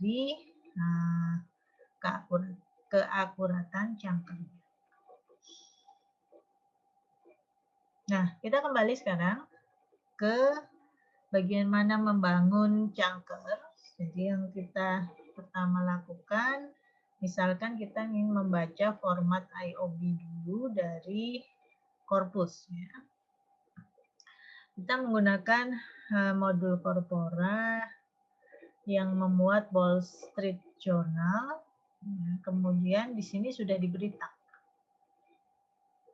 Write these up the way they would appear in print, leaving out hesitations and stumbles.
dari keakuratan cangkemnya. Nah, kita kembali sekarang ke bagian mana membangun cangker. Jadi yang kita pertama lakukan, misalkan kita ingin membaca format IOB dulu dari korpus. Ya. Kita menggunakan modul Corpora yang memuat Wall Street Journal. Kemudian di sini sudah diberi tag.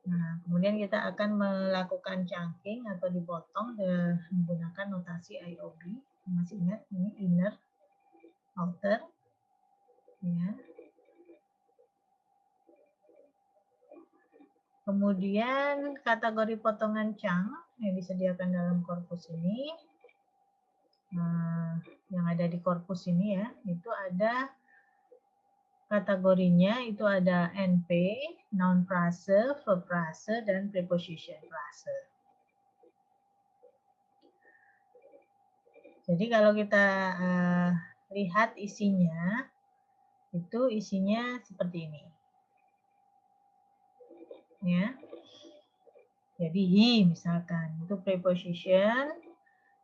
Nah, kemudian kita akan melakukan chunking atau dipotong menggunakan notasi IOB. Masih ingat ini inner, outer, ya. Kemudian kategori potongan chunk yang disediakan dalam korpus ini, yang ada di korpus ini ya, itu ada kategorinya, itu ada NP, noun phrase, verb phrase, dan preposition phrase. Jadi kalau kita lihat isinya, itu isinya seperti ini. Ya. Jadi he misalkan, itu preposition,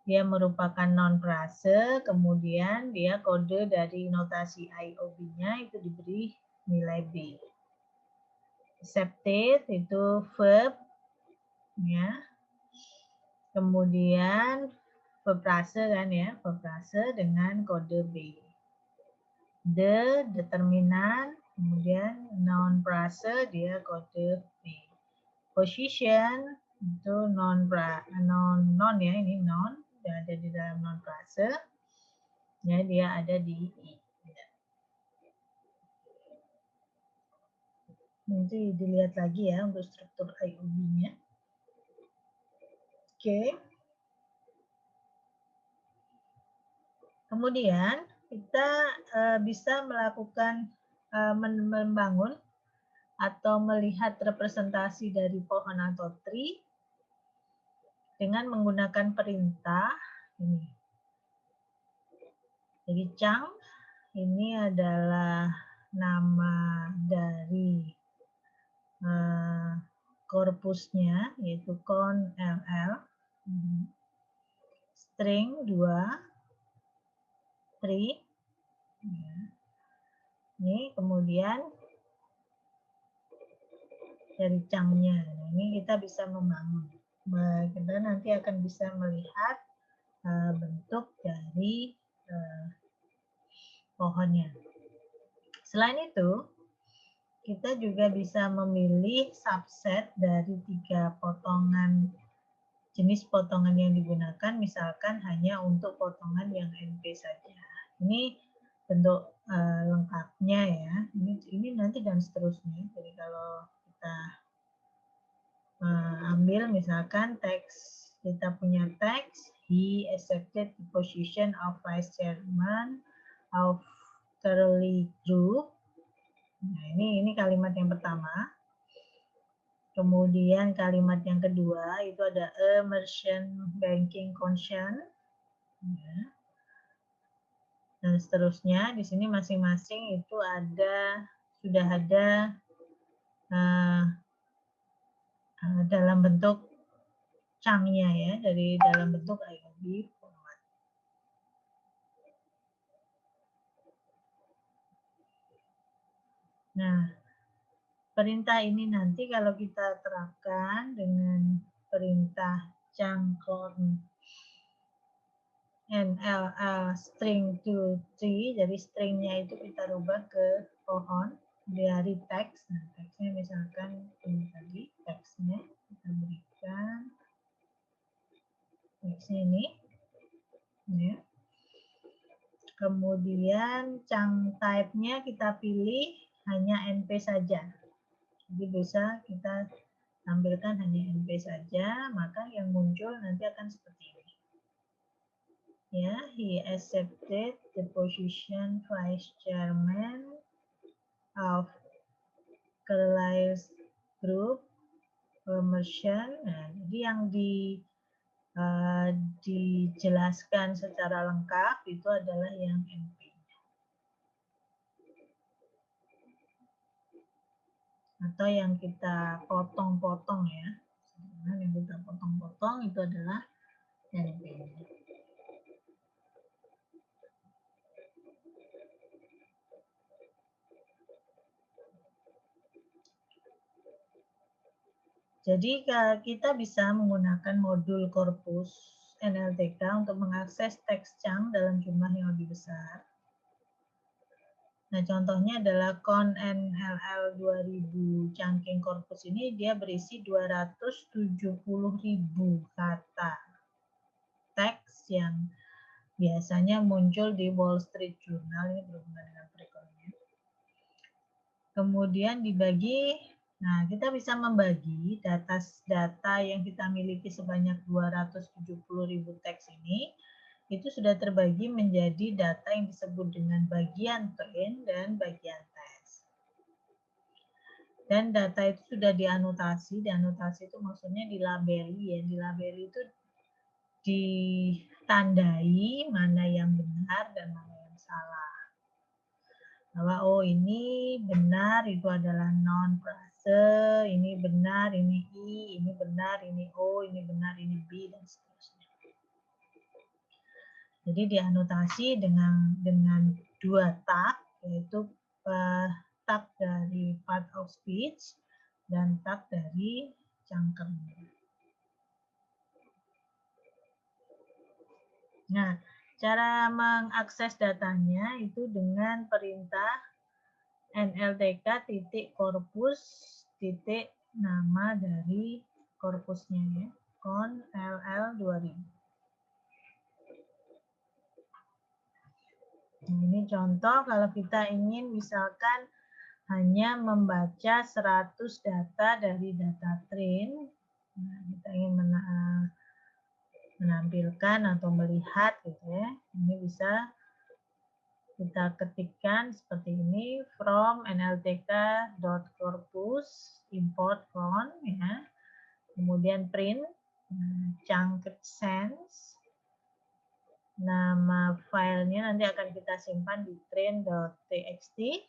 dia merupakan noun phrase, kemudian dia kode dari notasi IOB-nya itu diberi nilai B. Accepted itu verb, ya. Kemudian verb phrase kan ya, verb phrase dengan kode B. The, determinan, kemudian noun phrase dia kode B. Position itu non ya, ini non, ada di dalam non phrase, ya dia ada di I. Nanti dilihat lagi ya untuk struktur IOB-nya. Oke. Kemudian kita bisa melakukan membangun atau melihat representasi dari pohon atau tree dengan menggunakan perintah ini. Jadi chunk ini adalah nama dari korpusnya, yaitu con LL, string 2, tree, ini kemudian dari chunknya. Ini kita bisa membangun. Kita nanti akan bisa melihat bentuk dari pohonnya. Selain itu, kita juga bisa memilih subset dari 3 potongan, jenis potongan yang digunakan, misalkan hanya untuk potongan yang NP saja. Ini bentuk lengkapnya ya. Ini nanti dan seterusnya. Jadi kalau kita ambil misalkan teks, kita punya teks, he accepted the position of vice chairman of Curly Group. Nah, ini kalimat yang pertama. Kemudian kalimat yang kedua itu ada a merchant banking concern. Ya. Dan seterusnya di sini masing-masing itu sudah ada dalam bentuk chunknya ya, dari dalam bentuk IOB format. Nah, perintah ini nanti kalau kita terapkan dengan perintah chunk-corn NLL string to tree, jadi stringnya itu kita rubah ke pohon dari teks. Nah, teksnya misalkan ini tadi teksnya kita berikan teksnya ini, ya. Kemudian chunk type-nya kita pilih hanya NP saja. Jadi bisa kita tampilkan hanya NP saja, maka yang muncul nanti akan seperti ini. Ya, he accepted the position vice chairman of Curly Group merchant. Nah, jadi yang dijelaskan secara lengkap itu adalah yang NP. atau yang kita potong-potong ya. Yang kita potong-potong itu adalah NP-nya. Jadi kita bisa menggunakan modul korpus NLTK untuk mengakses teks chunk dalam jumlah yang lebih besar. Nah, contohnya adalah con NLL 2000 chunking corpus ini dia berisi 270.000 kata teks yang biasanya muncul di Wall Street Journal, ini berhubungan dengan perekonomian. Kemudian dibagi, nah kita bisa membagi data yang kita miliki sebanyak 270.000 teks ini, itu sudah terbagi menjadi data yang disebut dengan bagian train dan bagian test. Dan data itu sudah dianotasi itu maksudnya dilabeli ya. Dilabeli itu ditandai mana yang benar dan mana yang salah. Bahwa oh ini benar itu adalah non frase, ini benar ini I, ini benar ini O, ini benar ini B dan seterusnya. Jadi dianotasi dengan 2 tag, yaitu tag dari part of speech dan tag dari cangkemnya. Nah, cara mengakses datanya itu dengan perintah NLTK titik korpus titik nama dari korpusnya ya, con LL 2000. Nah, ini contoh kalau kita ingin misalkan hanya membaca 100 data dari data train, nah, kita ingin menampilkan atau melihat gitu ya, ini bisa kita ketikkan seperti ini, from nltk.corpus import font ya, kemudian print chunk sense. Nama filenya nanti akan kita simpan di train.txt.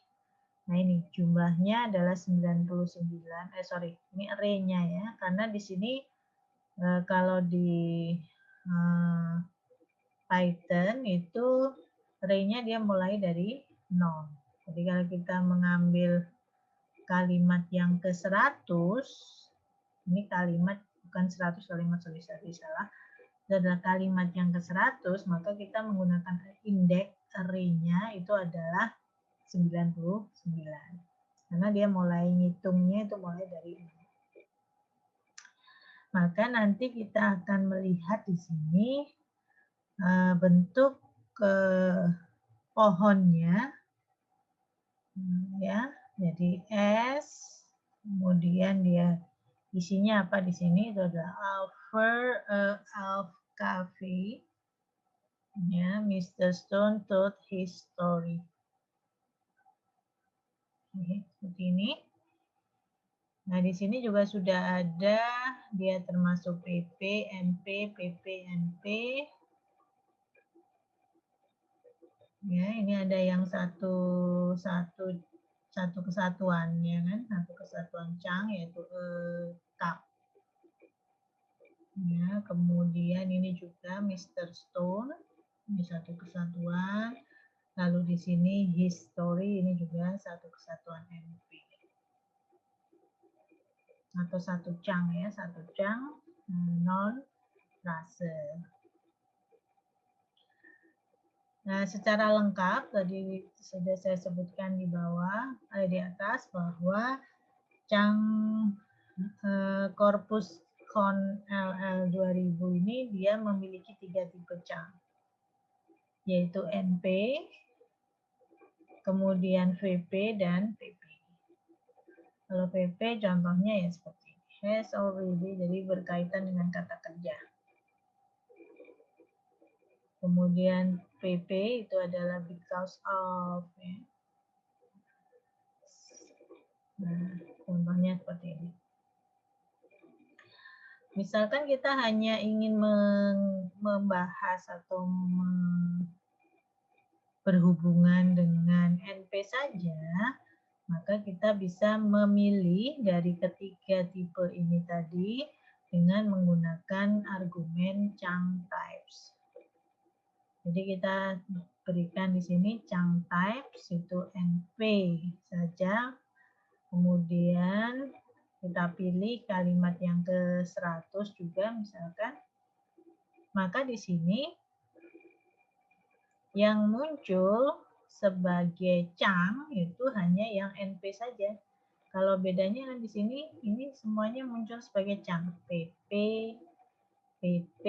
Nah ini jumlahnya adalah 99, ini array-nya ya, karena di sini kalau di Python itu array-nya dia mulai dari 0. Jadi kalau kita mengambil kalimat yang ke 100, ini kalimat bukan 100 kalimat, salah. Itu adalah kalimat yang ke 100, maka kita menggunakan indeks array-nya itu adalah 99. Karena dia mulai ngitungnya itu mulai dari 0. Maka nanti kita akan melihat di sini bentuk pohonnya ya. Jadi S, kemudian dia isinya apa di sini itu adalah Alf Cafe, ya, Mr. Stone told his story. Oke, seperti ini. Nah, di sini juga sudah ada, dia termasuk PP, NP, PP, NP. Ya, ini ada yang satu kesatuannya kan, satu kesatuan chunk yaitu cup. Ya, kemudian ini juga Mr. Stone, ini satu kesatuan. Lalu di sini history, ini juga satu kesatuan NP. Atau satu chunk ya, satu chunk non frase. Nah, secara lengkap tadi sudah saya sebutkan di bawah, di atas bahwa chunk korpus con LL 2000 ini dia memiliki 3 tipe chunk, yaitu NP, kemudian VP, dan PP. Kalau PP contohnya ya seperti ini, has already, jadi berkaitan dengan kata kerja. Kemudian PP itu adalah because of. Ya. Nah, contohnya seperti ini. Misalkan kita hanya ingin membahas atau berhubungan dengan NP saja, maka kita bisa memilih dari ketiga tipe ini tadi dengan menggunakan argumen chunk types. Jadi kita berikan di sini chunk types itu NP saja. Kemudian kita pilih kalimat yang ke-100 juga misalkan. Maka di sini yang muncul sebagai chunk itu hanya yang NP saja. Kalau bedanya di sini, ini semuanya muncul sebagai chunk. PP, PP,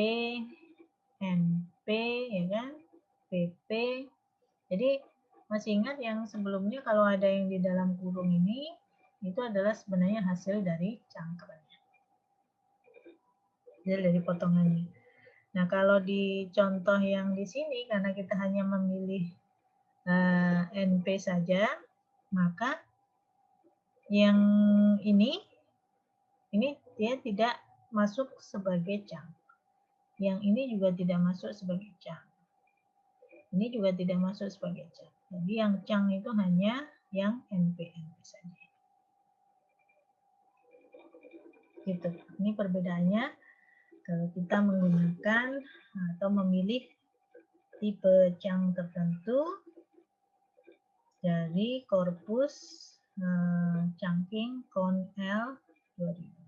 NP, ya kan? PP. Jadi masih ingat yang sebelumnya kalau ada yang di dalam kurung ini, itu adalah sebenarnya hasil dari cangkrannya. Hasil dari potongannya. Nah, kalau di contoh yang di sini, karena kita hanya memilih NP saja, maka yang ini dia tidak masuk sebagai chunk. Yang ini juga tidak masuk sebagai chunk. Ini juga tidak masuk sebagai chunk. Jadi yang chunk itu hanya yang NP saja. Gitu. Ini perbedaannya kalau kita menggunakan atau memilih tipe chunk tertentu dari korpus chunking CON L 2000.